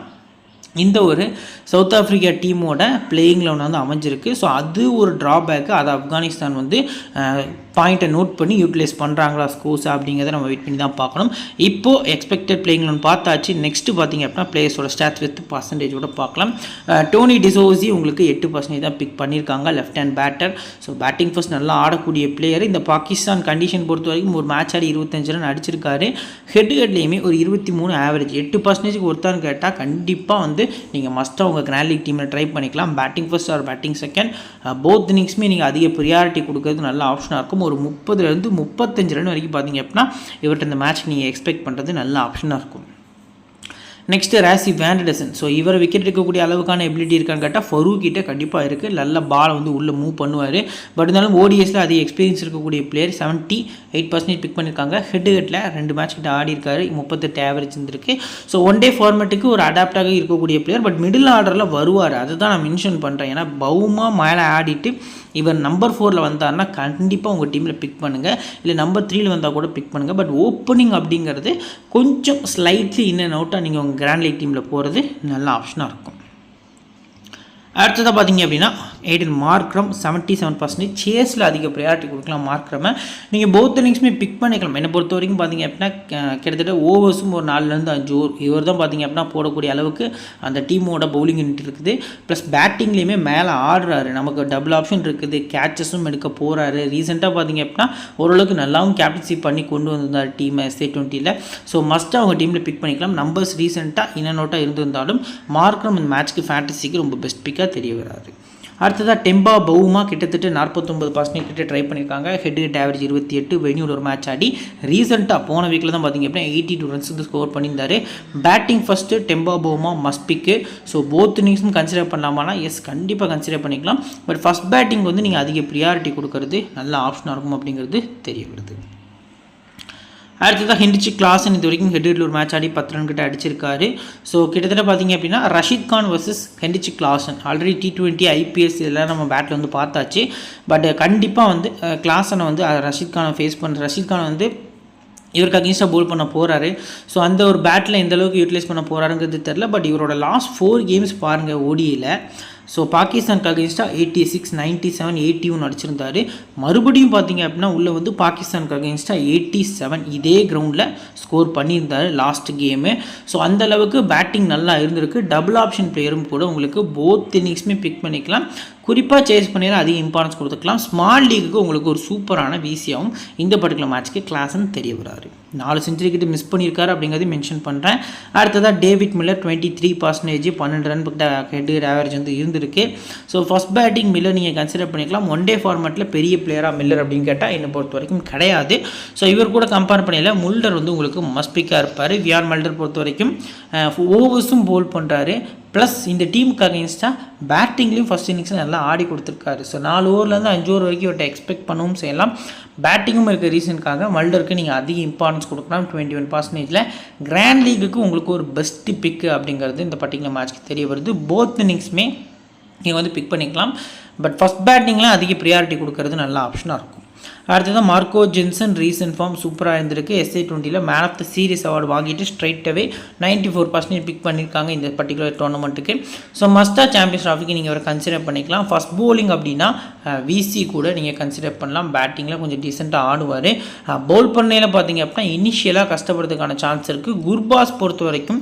இந்த ஒரு சவுத் ஆஃப்ரிக்கா டீமோட பிளேயிங் லெவன் வந்து அமைஞ்சிருக்கு. ஸோ அது ஒரு ட்ராபேக்கு. அதை ஆப்கானிஸ்தான் வந்து பாயிண்ட்டை நோட் பண்ணி யூட்டிலைஸ் பண்ணுறாங்களா ஸ்கோர்ஸ் அப்படிங்கிறத நம்ம வெயிட் பண்ணி தான் பார்க்கணும். இப்போது எக்ஸ்பெக்டட் பிளேயிங் லெவன் பார்த்தாச்சு. நெக்ஸ்ட்டு பார்த்திங்க அப்படின்னா பிளேயர்ஸோட ஸ்டாட்ஸ் வித் பர்சன்டேஜோட பார்க்கலாம். டோனி டிசோசி உங்களுக்கு 8% தான் பிக் பண்ணியிருக்காங்க, left hand batter. So batting first நல்லா ஆடக்கூடிய பிளேயர். இந்த பாகிஸ்தான் கண்டிஷன் பொறுத்த வரைக்கும் ஒரு மேட்ச் ஆடி 25 ரன் அடிச்சிருக்காரு. ஹெட்லேயுமே ஒரு 23 ஆவரேஜ். 8%க்கு ஒருத்தான்னு கேட்டால் கண்டிப்பாக வந்து நீங்கள் மஸ்ட்டாக உங்கள் கிராண்ட் லீக் டீமில் ட்ரை பண்ணிக்கலாம். Batting first or batting second both இன்னிங்ஸுமே நீங்கள் அதிக ப்ரியாரிட்டி கொடுக்கறது நல்ல ஆப்ஷனாக இருக்கும். ஒரு 30 to 35 ரன் வரைக்கும் பார்த்தீங்க அப்படின்னா இவர்கிட்ட இந்த மேட்ச் நீங்கள் எக்ஸ்பெக்ட் பண்ணுறது நல்ல ஆப்ஷனாக இருக்கும். நெக்ஸ்ட்டு ராசி வேண்டர்சன். ஸோ இவர் விக்கெட் எடுக்கக்கூடிய அளவுக்கான எபிலிட்டி இருக்கான்னு கேட்டால் ஃபரூக் கிட்ட கண்டிப்பாக இருக்குது. நல்ல பால் வந்து உள்ளே மூவ் பண்ணுவார். பட் இருந்தாலும் ஓடிஎஸில் அதிக எக்ஸ்பீரியன்ஸ் இருக்கக்கூடிய பிளேயர் 78% பிக் பண்ணியிருக்காங்க. ஹெட்டில் 2 மேட்ச் கிட்ட ஆடி இருக்காரு, 38 ஆவரேஜ் இருந்திருக்கு. ஸோ ஒன் டே ஃபார்மேட்டுக்கு ஒரு அடாப்டாக இருக்கக்கூடிய பிளேயர். பட் மிடில் ஆர்டரில் வருவார், அதுதான் நான் மென்ஷன் பண்ணுறேன். ஏன்னா பவுமா மேலே ஆடிட்டு இவர் நம்பர் 4 வந்தார்னா கண்டிப்பாக உங்கள் டீமில் பிக் பண்ணுங்கள், இல்லை நம்பர் 3 வந்தால் கூட பிக் பண்ணுங்கள். பட் ஓப்பனிங் அப்படிங்கிறது கொஞ்சம் ஸ்லைட்லி இன் அண்ட் அவுட்டாக நீங்கள் உங்கள் கிராண்ட் லீக் டீமில் போகிறது நல்ல ஆப்ஷனாக இருக்கும். அடுத்ததாக பார்த்தீங்க அப்படின்னா எய்டன் மார்க்ரம் 77%. சேஸில் அதிக ப்ரையாரிட்டி கொடுக்கலாம் மார்க்ரமை. நீங்கள் போத் இன்னிங்ஸுமே பிக் பண்ணிக்கலாம். என்னை பொறுத்த வரைக்கும் பார்த்தீங்க அப்படின்னா கிட்டத்தட்ட ஓவர்ஸும் ஒரு 4-5 ஓவர் இவர் தான் பார்த்தீங்க அப்படின்னா போடக்கூடிய அளவுக்கு அந்த டீமோட பவுலிங் யூனிட் இருக்குது. ப்ளஸ் பேட்டிங்லேயுமே மேலே ஆடுறாரு, நமக்கு டபுள் ஆப்ஷன் இருக்குது, கேட்சஸும் எடுக்க போகிறாரு. ரீசெண்டாக பார்த்தீங்க அப்படின்னா ஓரளவுக்கு நல்லாவும் கேப்டன்சி பண்ணி கொண்டு வந்திருந்தார் டீமை SA20. ஸோ மஸ்ட்டாக அவங்க டீமில் பிக் பண்ணிக்கலாம். நம்பர்ஸ் ரீசெண்டாக இன் அண்ட் அவுட்டாக இருந்திருந்தாலும் மார்க்ரம் இந்த மேட்ச்க்கு ஃபேண்டசிக்கு ரொம்ப பெஸ்ட் பிக்காக தெரிய வராது. அடுத்ததாக டெம்பா பவுமா கிட்டத்தட்ட 49% கிட்ட ட்ரை பண்ணியிருக்காங்க. Head average 28. வெனியூர் ஒரு மேட்ச் ஆடி ரீசெண்டாக போன வீக்கில் தான் பார்த்திங்க அப்படின்னா 82 ரன்ஸ் வந்து ஸ்கோர் பண்ணியிருந்தார். Batting first Temba Bavuma must pick. So both இன்னிங்ஸும் கன்சிடர் பண்ணலாமானா எஸ், கண்டிப்பாக கன்சிடர் பண்ணிக்கலாம். பட் ஃபஸ்ட் பேட்டிங் வந்து நீங்கள் அதிக ப்ரியாரிட்டி கொடுக்கறது நல்ல ஆப்ஷனாக இருக்கும் அப்படிங்கிறது தெரிய வருது. அடுத்ததாக ஹென்ரிச் கிளாசன் இது வரைக்கும் ஹெட்டில் ஒரு மேட்ச் ஆடி 10 ரன் கிட்ட அடிச்சிருக்காரு. ஸோ கிட்டத்தட்ட பார்த்தீங்க அப்படின்னா Rashid Khan versus Heinrich Klaasen. Already T20 IPS இதெல்லாம் நம்ம பேட்டில் வந்து பார்த்தாச்சு. பட் கண்டிப்பாக வந்து கிளாசனை வந்து ரஷீத் கானை ஃபேஸ் பண்ணுற ரஷீத் கான் வந்து இவருக்கு அகேன்ஸ்டாக போல் பண்ண போகிறாரு. ஸோ அந்த ஒரு பேட்டில் எந்த அளவுக்கு யூட்டிலைஸ் பண்ண போகிறாருங்கிறது தெரில. பட் இவரோட லாஸ்ட் 4 கேம்ஸ் பாருங்கள் ஓடியில். ஸோ பாகிஸ்தானுக்கு அகேன்ஸ்டாக 86, 97, 81 அடிச்சிருந்தார். மறுபடியும் பார்த்தீங்க அப்படின்னா உள்ளே வந்து பாகிஸ்தானுக்கு அகேன்ஸ்டாக 87 இதே கிரவுண்டில் ஸ்கோர் பண்ணியிருந்தார் லாஸ்ட் கேமு. ஸோ அந்தளவுக்கு பேட்டிங் நல்லா இருந்திருக்கு. டபுள் ஆப்ஷன் பிளேயரும் கூட உங்களுக்கு போத் இன்னிங்ஸுமே பிக் பண்ணிக்கலாம். குறிப்பாக சேஸ் பண்ணியில் அதிக இம்பார்ட்டன்ஸ் கொடுத்துக்கலாம். ஸ்மால் லீக்குக்கு உங்களுக்கு ஒரு சூப்பரான வீசியாகவும் இந்த பர்டிகுலர் மேட்ச்க்கு கிளாஸ்ன்னு தெரிய வராரு. 4 செஞ்சுரி கிட்ட மிஸ் பண்ணியிருக்காரு அப்படிங்கிறதையும் மென்ஷன் பண்ணுறேன். அடுத்ததாக டேவிட் மில்லர் 23%, 12 ரன் கிட்ட ஹெட் ஆவரேஜ் வந்து இருந்திருக்கு. ஸோ ஃபஸ்ட் பேட்டிங் மில்லர் நீங்கள் கன்சிடர் பண்ணிக்கலாம். ஒன் டே ஃபார்மேட்டில் பெரிய பிளேயராக மில்லர் அப்படின்னு கேட்டால் என்னை பொறுத்த வரைக்கும் கிடையாது. ஸோ இவர் கூட கம்பேர் பண்ணல முல்டர் வந்து உங்களுக்கு மஸ்ட் பிக்காக இருப்பார். வியான் மல்டர் பொறுத்த வரைக்கும் ஓவர்ஸும் போல் பண்ணுறாரு. ப்ளஸ் இந்த டீமுக்கு அகேன்ஸ்டாக பேட்டிங்லேயும் ஃபஸ்ட் இன்னிங்ஸில் நல்லா ஆடி கொடுத்துருக்காரு. ஸோ 4 ஓவர்லேருந்து 5 ஓவர் வரைக்கும் இவர்கிட்ட எக்ஸ்பெக்ட் பண்ணவும் செய்யலாம். பேட்டிங்கும் இருக்க ரீசனுக்காக மல்டருக்கு நீங்கள் அதிக இம்பார்ட்டன்ஸ் கொடுக்கலாம். 21%. கிராண்ட் லீக்குக்கு உங்களுக்கு ஒரு பெஸ்ட்டு பிக்கு அப்படிங்கிறது இந்த பர்டிகுலர் மேட்ச்க்கு தெரிய வருது. போத் இன்னிங்ஸுமே நீங்கள் வந்து பிக் பண்ணிக்கலாம். பட் ஃபஸ்ட் பேட்டிங்கில் அதிக ப்ரியாரிட்டி கொடுக்கறது நல்ல ஆப்ஷனாக இருக்கும். அடுத்ததான் மார்க்கோ ஜென்சன் ரீசன்ட் ஃபார்ம் சூப்பராக இருந்திருக்கு. SA20 man of the series award வாங்கிட்டு ஸ்ட்ரைட்டாகவே 94% பிக் பண்ணியிருக்காங்க இந்த பர்டிகுலர் டோர்னமெண்ட்டுக்கு. ஸோ மஸ்டாக சாம்பியன்ஸ் ட்ராஃபிக்கு நீங்கள் அவரை கன்சிடர் பண்ணிக்கலாம். ஃபஸ்ட் போலிங் அப்படின்னா VC கூட நீங்கள் கன்சிடர் பண்ணலாம். பேட்டிங்கில் கொஞ்சம் டீசெண்டாக ஆடுவார். பவுல் பண்ணையில் பார்த்தீங்க அப்படின்னா இனிஷியலாக கஷ்டப்படுறதுக்கான சான்ஸ் இருக்குது. குர்பாஸ் பொறுத்த வரைக்கும்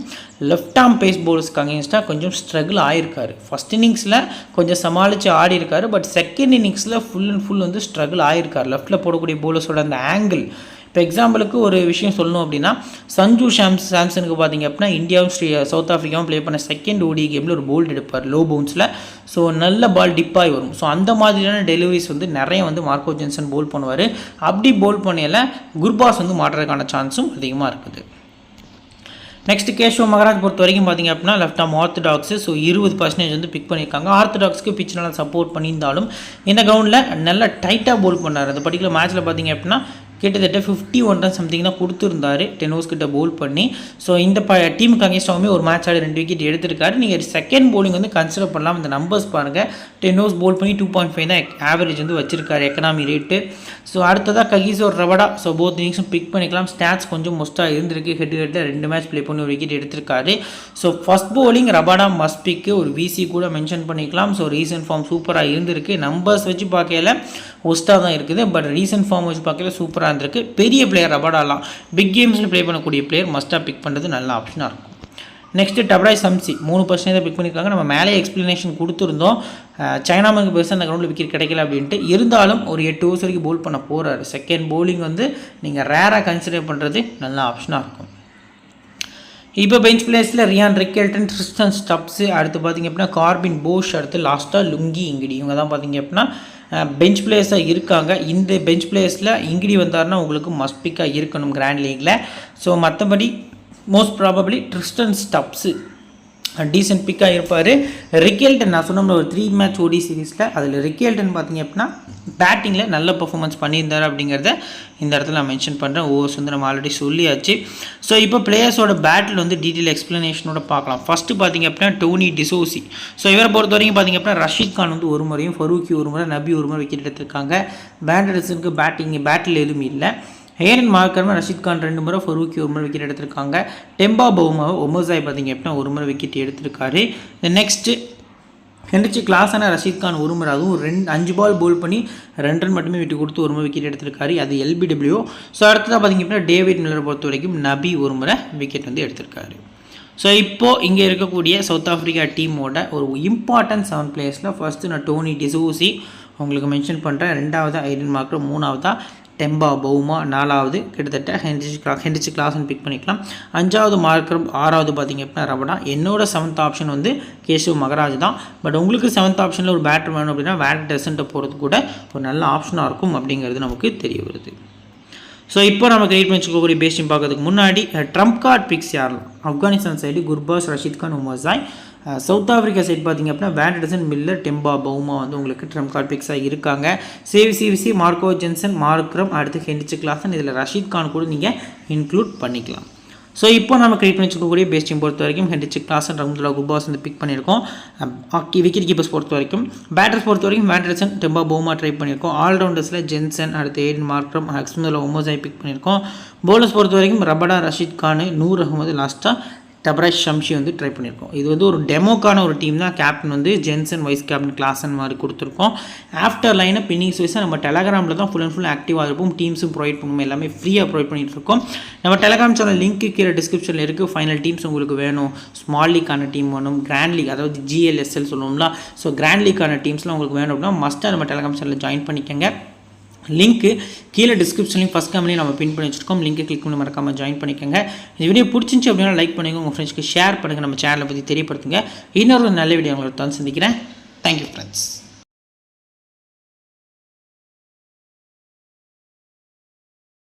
லெஃப்ட் ஆர்ம் பேஸ் பவுலர்ஸ்க்கு அகேன்ஸ்டாக கொஞ்சம் ஸ்ட்ரகிள் ஆகிருக்காரு. ஃபஸ்ட் இன்னிங்ஸில் கொஞ்சம் சமாளித்து ஆடி இருக்காரு. பட் செகண்ட் இன்னிங்ஸில் ஃபுல் அண்ட் ஃபுல் வந்து ஸ்ட்ரகிள் ஆகிருக்கார். லெஃப்ட்டில் போடக்கூடிய பவுலர்ஸோட அந்த ஆங்கிள். இப்போ எக்ஸாம்பிளுக்கு ஒரு விஷயம் சொல்லணும் அப்படின்னா சஞ்சு சாம்சனுக்கு பார்த்தீங்க அப்படின்னா இந்தியாவும் சவுத் ஆஃப்ரிக்காவும் ப்ளே பண்ண செகண்ட் ODI கேமில் ஒரு போல்ட் எடுப்பார் லோ பவுன்ஸில். ஸோ நல்ல பால் டிப்பாகி வரும். ஸோ அந்த மாதிரியான டெலிவரிஸ் வந்து நிறைய வந்து மார்க்கோ ஜென்சன் போல் பண்ணுவார். அப்படி போல் பண்ணையில் குர்பாஸ் வந்து மாட்டுறதுக்கான சான்ஸும் அதிகமாக இருக்குது. நெக்ஸ்ட் கேஷவ் மகராஜ் பொறுத்த வரைக்கும் பார்த்திங்க அப்படின்னா லெஃப்ட் ஆர்ம் ஆர்த்தடாக்ஸு. ஸோ 20% வந்து பிக் பண்ணியிருக்காங்க. ஆர்த்தடாக்ஸ்க்கு பிச் நல்லா சப்போர்ட் பண்ணியிருந்தாலும் இந்த கிரவுண்டில் நல்லா டைட்டாக போல் பண்ணார். அந்த பர்டிகுலர் மேட்ச்சில் பார்த்திங்க அப்படின்னா கிட்டத்தட்ட 51 ரன் சம்திங் தான் கொடுத்துருந்தாரு 10 ஓவர்ஸ் கிட்ட பவுல் பண்ணி. ஸோ இந்த டீமுக்கு அகேன்ஸ்டாகவுமே ஒரு மேட்ச் ஆடி 2 விக்கெட் எடுத்திருக்காரு. நீங்கள் செகண்ட் பவுலிங் வந்து கன்சிடர் பண்ணலாம். இந்த நம்பர்ஸ் பாருங்கள், 10 ஓவர்ஸ் பவுல் பண்ணி 2.5 தான் ஆவரேஜ் வந்து வச்சிருக்காரு எக்கனாமி ரேட்டு. ஸோ அடுத்ததாக ககிசோ ரபடா. ஸோ போத் இன்னிங்ஸும் பிக் பண்ணிக்கலாம். ஸ்டாட்ஸ் கொஞ்சம் மொஸ்ட்டாக இருந்திருக்கு. ஹெட்டில் 2 மேட்ச் ப்ளே பண்ணி ஒரு விக்கெட் எடுத்திருக்காரு. So first bowling Rabada must பிக்கு, ஒரு விசி கூட மென்ஷன் பண்ணிக்கலாம். ஸோ ரீசன்ட் ஃபார்ம் சூப்பராக இருந்திருக்கு. நம்பர்ஸ் வச்சு பார்க்கல ஒஸ்ட்டாக தான் இருக்குது, பட் ரீசன்ட் ஃபார்ம் வச்சு பார்க்கல சூப்பராக இருந்திருக்கு. பெரிய பிளேயர் ரபடாலாம், பிக் கேம்ஸில் ப்ளே பண்ணக்கூடிய பிளேயர் மஸ்ட்டாக பிக் பண்ணுறது நல்ல ஆப்ஷனாக இருக்கும். நெக்ஸ்ட்டு டப்ராய் சம்சி 3% தான் பிக் பண்ணியிருக்காங்க. நம்ம மேலே எக்ஸ்ப்ளனேஷன் கொடுத்துருந்தோம், சைனாவுக்கு பெருசாக அந்த கிரௌண்டில் விக்கெட் கிடைக்கல அப்படின்ட்டு. இருந்தாலும் ஒரு 8 ஓவர்ஸ் வரைக்கும் பவுல் பண்ண போகிறாரு. செகண்ட் பவுலிங் வந்து நீங்கள் ரேராக கன்சிடர் பண்ணுறது நல்ல ஆப்ஷனாக இருக்கும். இப்போ பெஞ்ச் பிளேயர்ஸில் ரியான் ரிக்கெல்டன், ட்ரிஸ்டன் ஸ்டப்ஸு, அடுத்து பார்த்திங்க அப்படின்னா கார்பின் போஷ், அடுத்து லாஸ்ட்டாக லுங்கி இங்கிடி. இவங்க தான் பார்த்திங்க அப்படின்னா பெஞ்ச் பிளேயர்ஸாக இருக்காங்க. இந்த பெஞ்ச் பிளேயர்ஸில் இங்கிடி வந்தார்னா உங்களுக்கு மஸ்ட் பிக்காக இருக்கணும் கிராண்ட் லீக்கில். ஸோ மற்றபடி most probably Tristan Stubbs decent பிக்காக இருப்பார். ரிக்கெல்டன் நான் சொன்னோம்ல ஒரு 3 மேட்ச் ஓடி சீரீஸில், அதில் ரிக்கெல்டன் பார்த்திங்க அப்படின்னா பேட்டிங்கில் நல்ல பர்ஃபார்மன்ஸ் பண்ணியிருந்தார் அப்படிங்கிறத இந்த இடத்துல நான் மென்ஷன் பண்ணுறேன். ஓவர்ஸ் வந்து நம்ம ஆல்ரெடி சொல்லியாச்சு. ஸோ இப்போ பிளேயர்ஸோட பேட்டில் வந்து டீட்டெயில் எக்ஸ்ப்ளனேஷனோட பார்க்கலாம். ஃபஸ்ட்டு பார்த்திங்க அப்படின்னா டோனி டிசோசி. ஸோ இவரை பொறுத்த வரைக்கும் பார்த்திங்க அப்படின்னா ரஷீத் கான் வந்து ஒரு முறையும், ஃபரூக்கி ஒரு முறை, நபி ஒரு முறை விக்கெட் எடுத்திருக்காங்க. பேண்டர்ஸுக்கு பேட்டில் எதுவும் இல்லை. ஏரன் மார்க்கர், ரஷீத் கான் 2 முறை, ஃபரூக்கி ஒரு முறை விக்கெட் எடுத்திருக்காங்க. டெம்பா பவுமாவை ஒமர்சாய் பார்த்திங்க அப்படின்னா ஒரு முறை விக்கெட் எடுத்திருக்காரு. நெக்ஸ்ட்டு ஹென்ரிச் கிளாஸான ரஷீத் கான் ஒரு முறை, அதுவும் 5 பால் பவுல் பண்ணி 2 ரன் மட்டுமே விட்டு கொடுத்து ஒரு முறை விக்கெட் எடுத்திருக்காரு. அது LBW. ஸோ அடுத்ததாக பார்த்திங்க அப்படின்னா டேவிட் மில்லரை பொறுத்த வரைக்கும் நபி ஒரு முறை விக்கெட் வந்து எடுத்திருக்காரு. ஸோ இப்போது இங்கே இருக்கக்கூடிய சவுத் ஆஃப்ரிக்கா டீமோட ஒரு இம்பார்ட்டன்ட் 7 பிளேயர்ஸில் ஃபஸ்ட்டு நான் டோனி டிசோசி உங்களுக்கு மென்ஷன் பண்ணுறேன். 2வது ஐடன் மார்க்கர், 3வதா டெம்பா பவுமா, 4வது கிட்டத்தட்ட ஹென்ரிச் கிளாஸ்ன்னு பிக் பண்ணிக்கலாம். 5வது மார்க்கர், 6வது பார்த்திங்க அப்படின்னா ரபடா. என்னோட 7th ஆப்ஷன் வந்து கேஷவ் மகராஜ் தான். பட் உங்களுக்கு 7th ஆப்ஷனில் ஒரு பேட்டர் வேணும் அப்படின்னா வேட் டெசன்ட்டை போகிறது கூட ஒரு நல்ல ஆப்ஷனாக இருக்கும் அப்படிங்கிறது நமக்கு தெரிய வருது. ஸோ இப்போ நம்ம கிரியேட் வச்சுக்கக்கூடிய பேஸ் டீம் பார்க்கறதுக்கு முன்னாடி ட்ரம்ப் கார்டு பிக்ஸ் யாரெல்லாம்? Afghanistan side Gurbaz, Rashid Khan, Omarzai. South Africa side பார்த்திங்க அப்படின்னா வேண்டர்சன், மில்லர், டெம்பா பவுமா வந்து உங்களுக்கு ட்ரம்ப் கார்டு பிக்ஸாக இருக்காங்க. சிவிசி, மார்க்கோ ஜென்சன், மார்க்ரம், அடுத்து ஹென்ரிச் கிளாசன், இதில் ரஷீத் கான் கூட நீங்கள் இன்க்ளூட் பண்ணிக்கலாம். ஸோ இப்போ நம்ம கிரியேட் பண்ணி வச்சுக்கக்கூடிய பேஸ் டீம் பொறுத்த வரைக்கும் ஹென்ரிச் கிளாசன், ரம்துல்லா குர்பாஸ் வந்து பிக் பண்ணியிருக்கோம். விக்கெட் கீப்பர்ஸ் பொறுத்த வரைக்கும், பேட்டர்ஸ் பொறுத்த வரைக்கும் வேண்டர்சன், டெம்பா பவுமா ட்ரை பண்ணியிருக்கோம். ஆல்ரவுண்டர்ஸில் ஜென்சன், அடுத்து ஏடன் மார்க்ரம், அக்ஸ்முல்லா உமர்சாய் பிக் பண்ணியிருக்கோம். பவுலர்ஸ் பொறுத்த வரைக்கும் ரபடா, ரஷீத் கான், நூர் அகமது, லாஸ்ட்டாக டப்ராய் ஷம்ஷி வந்து ட்ரை பண்ணியிருக்கோம். இது வந்து ஒரு டெமோக்கான ஒரு டீம் தான். கேப்டன் வந்து ஜென்சன், வைஸ் கேப்டன் கிளாசன் மாதிரி கொடுத்துருக்கோம். ஆஃப்டர் லைனப் இன்னிங்ஸ் வைஸாக நம்ம டெலகிராமில் தான் ஃபுல் அண்ட் ஃபுல் ஆக்டிவாக இருப்போம். டீம்ஸும் ப்ரொவைட் பண்ணுவோம், எல்லாமே ஃப்ரீயாக ப்ரொவைட் பண்ணிகிட்டு இருக்கோம். நம்ம டெலகிராம் சேனல் லிங்க் கீழே டிஸ்கிரிப்ஷனில் இருக்குது. ஃபைனல் டீம்ஸ் உங்களுக்கு வேணும், ஸ்மால் லீக்கான டீம் வேணும், கிராண்ட் லீக் அதாவது GLSL சொல்லுவோம்ல, ஸோ கிராண்ட் லீக்கான டீம்ஸ்லாம் உங்களுக்கு வேணும் அப்படின்னா மஸ்ட்டாக நம்ம டெலகிராம் சேனலில் ஜாயின் பண்ணிக்கோங்க. லிங்க்கு கீழே டிஸ்கிரிப்ஷன்லையும் ஃபஸ்ட் கம்பெனியும் நம்ம பின் பண்ணி வச்சுருக்கோம். லிங்க்கை கிளிக் பண்ணி மறக்காமல் ஜாயின் பண்ணிக்கோங்க. இந்த வீடியோ பிடிச்சிருந்துச்சி அப்படின்னா லைக் பண்ணுங்கள், உங்கள் ஃப்ரெண்ட்ஸ்க்கு ஷேர் பண்ணுங்கள், நம்ம சேனலை பற்றி தெரியப்படுத்துங்க. இன்னொரு நல்ல வீடியோ உங்களை தான் சந்திக்கிறேன். Thank you friends.